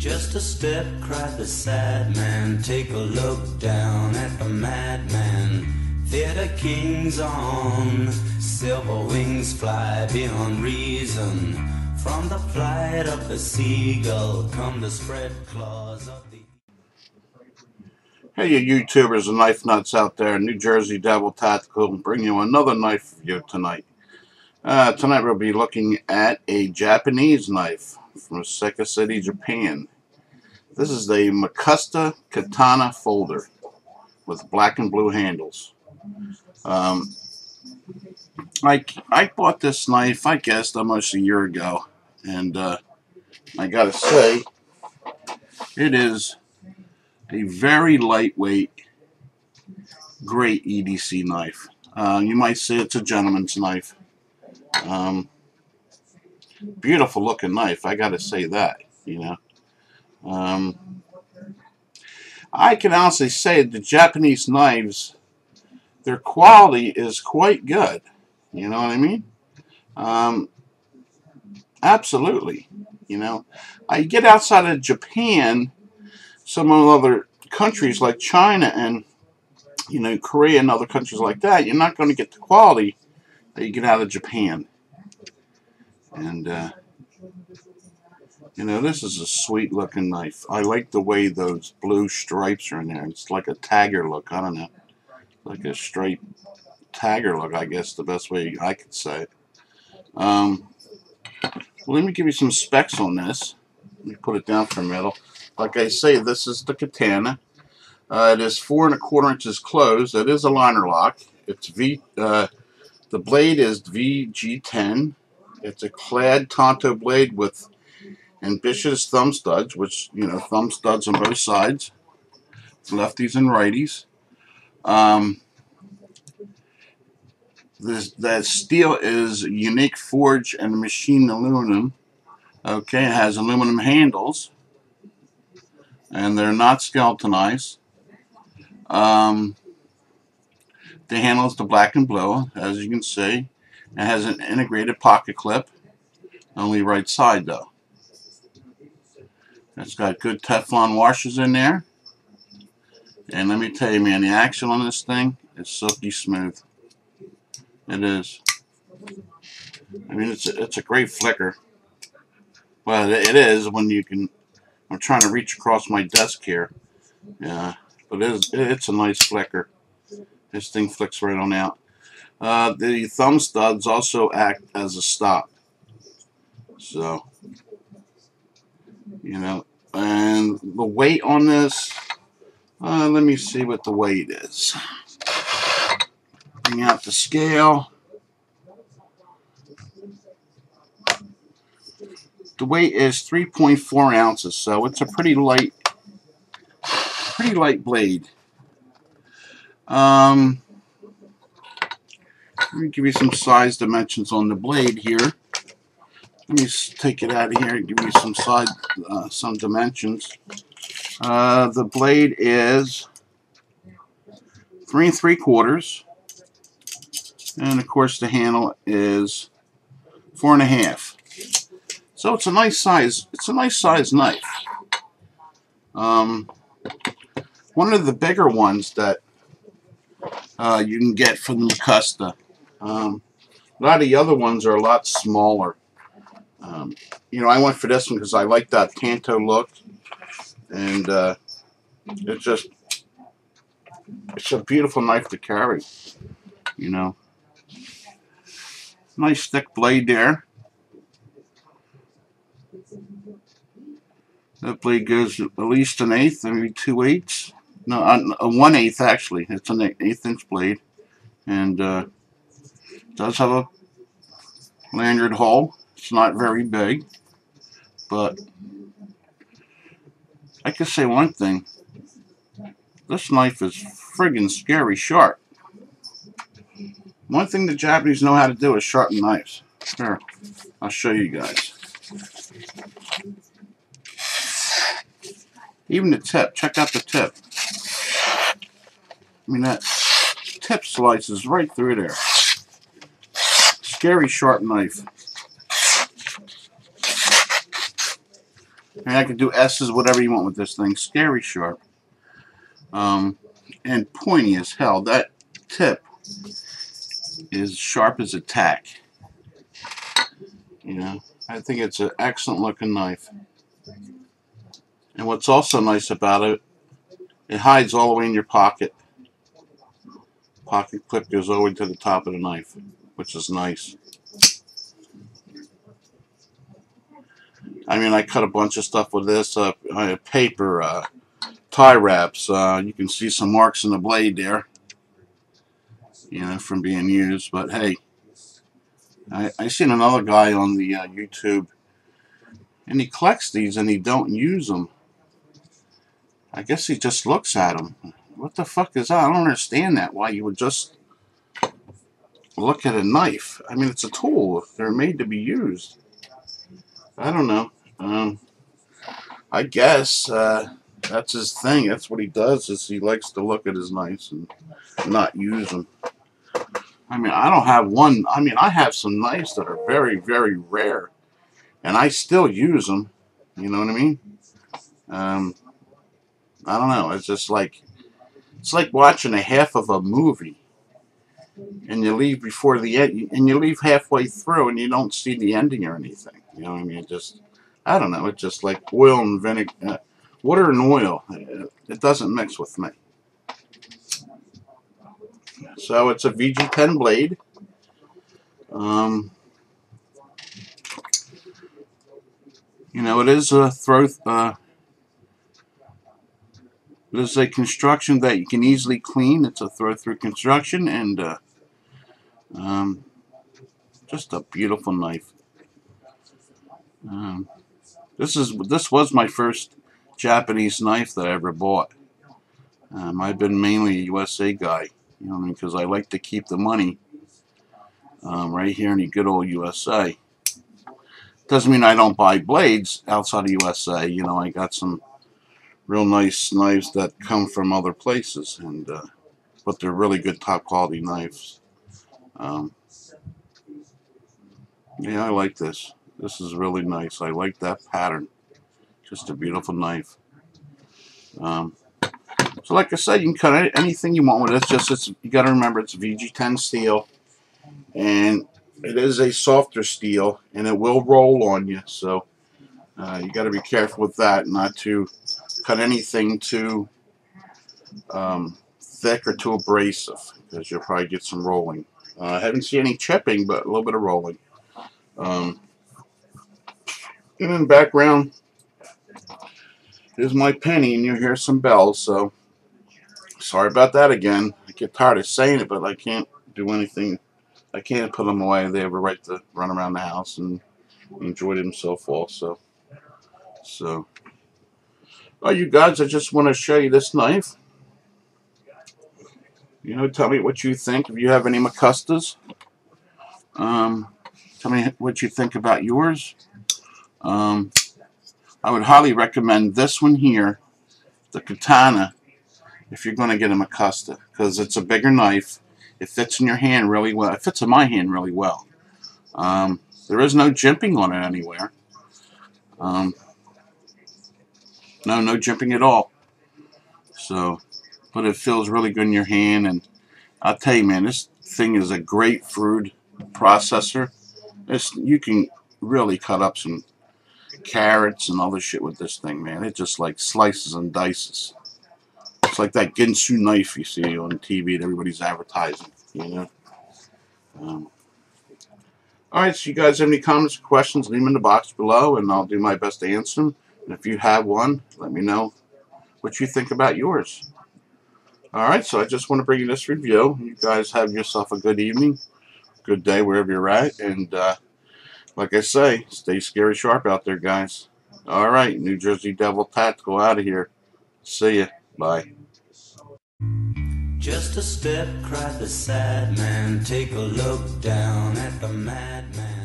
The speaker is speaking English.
Just a step, cried the sad man. Take a look down at the madman. Theater kings on silver wings fly beyond reason. From the flight of the seagull come the spread claws of the... Hey, you YouTubers and knife nuts out there, New Jersey Devil Tactical, bring you another knife review tonight. Tonight we'll be looking at a Japanese knife from Osaka City, Japan. This is the Mcusta Katana folder with black and blue handles. I bought this knife, I guess, almost a year ago, and I gotta say, it is a very lightweight, great EDC knife. You might say it's a gentleman's knife. Beautiful looking knife, I gotta say that, you know. I can honestly say the Japanese knives, their quality is quite good. You know what I mean? Absolutely. You know, I get outside of Japan, some of other countries like China and, you know, Korea and other countries like that, you're not going to get the quality that you get out of Japan. And, you know, this is a sweet looking knife. I like the way those blue stripes are in there. It's like a tagger look. I don't know. Like a straight tagger look, I guess the best way I could say it. Well, let me give you some specs on this. Let me put it down for a minute. Like I say, this is the Katana. It is 4 1/4 inches closed. It is a liner lock. It's the blade is VG10. It's a clad Tonto blade with ambitious thumb studs, which, you know, thumb studs on both sides, lefties and righties. That steel is unique forged and machined aluminum. Okay, it has aluminum handles, and they're not skeletonized. The handle is the black and blue, as you can see. It has an integrated pocket clip, only right side though. It's got good Teflon washers in there. And let me tell you, man, the action on this thing is silky smooth. It is. I mean, it's a great flicker. Well, it is when you can. I'm trying to reach across my desk here. Yeah, but it's a nice flicker. This thing flicks right on out. The thumb studs also act as a stop. So, you know, and the weight on this, let me see what the weight is. Bring out the scale. The weight is 3.4 ounces, so it's a pretty light blade. Let me give you some size dimensions on the blade here. Let me take it out of here and give you some some dimensions. The blade is 3 3/4, and of course the handle is 4 1/2. So it's a nice size. It's a nice size knife. One of the bigger ones that you can get from the Mcusta. A lot of the other ones are a lot smaller. You know, I went for this one because I like that Tanto look, and it's a beautiful knife to carry. You know, nice thick blade there. That blade goes at least 1/8, maybe 2/8. No, a 1/8 actually. It's an 1/8 inch blade, and it does have a lanyard hole. It's not very big, but I can say one thing. This knife is friggin' scary sharp. One thing the Japanese know how to do is sharpen knives. Here, I'll show you guys. Even the tip. Check out the tip. I mean, that tip slices right through there. Scary sharp knife. And I can do S's, whatever you want with this thing. Scary sharp. And pointy as hell. That tip is sharp as a tack. You know, I think it's an excellent looking knife. And what's also nice about it, it hides all the way in your pocket. Pocket clip goes all the way to the top of the knife, which is nice. I mean, I cut a bunch of stuff with this, paper, tie wraps. You can see some marks in the blade there, you know, from being used. But hey, I seen another guy on the YouTube, and he collects these and he don't use them. I guess he just looks at them. What the fuck is that? I don't understand that. Why you would just look at a knife? I mean, it's a tool. They're made to be used. I don't know. I guess that's his thing. That's what he does. Is he likes to look at his knives and not use them. I mean, I don't have one. I mean, I have some knives that are very, very rare, and I still use them. You know what I mean? I don't know. It's just like watching a half of a movie, and you leave before the end, and you leave halfway through, and you don't see the ending or anything. You know what I mean? It just, I don't know. It's just like oil and vinegar, water and oil. It doesn't mix with me. So it's a VG10 blade. You know, it is a it is a construction that you can easily clean. It's a throw-through construction, and just a beautiful knife. This was my first Japanese knife that I ever bought. I've been mainly a USA guy, you know what I mean, because I like to keep the money right here in the good old USA. Doesn't mean I don't buy blades outside of USA. You know, I got some real nice knives that come from other places, and but they're really good, top quality knives. Yeah, I like this. This is really nice. I like that pattern. Just a beautiful knife. So like I said, you can cut anything you want with this. You got to remember it's VG10 steel, and it is a softer steel, and it will roll on you. So you got to be careful with that, not to cut anything too thick or too abrasive, because you'll probably get some rolling. I haven't seen any chipping, but a little bit of rolling. And in the background, here's my penny, and you hear some bells. So sorry about that again. I get tired of saying it, but I can't do anything. I can't put them away. They have a right to run around the house and enjoy themselves also. So, well, you guys, I just want to show you this knife. You know, tell me what you think. If you have any Mcustas, tell me what you think about yours. I would highly recommend this one here, the Katana, if you're going to get a Mcusta, because it's a bigger knife. It fits in your hand really well. It fits in my hand really well. There is no jimping on it anywhere. No jimping at all. So, but it feels really good in your hand, and I'll tell you, man, this thing is a great food processor. You can really cut up some carrots and other shit with this thing, man. It just like slices and dices. It's like that Ginsu knife you see on TV that everybody's advertising, you know. Alright, so you guys have any comments or questions, leave them in the box below, and I'll do my best to answer them. And if you have one, let me know what you think about yours. Alright, so I just want to bring you this review. You guys have yourself a good evening, good day wherever you're at, and like I say, stay scary sharp out there, guys. Alright, New Jersey Devil Tactical out of here. See ya. Bye. Just a step, cried the sad man. Take a look down at the madman.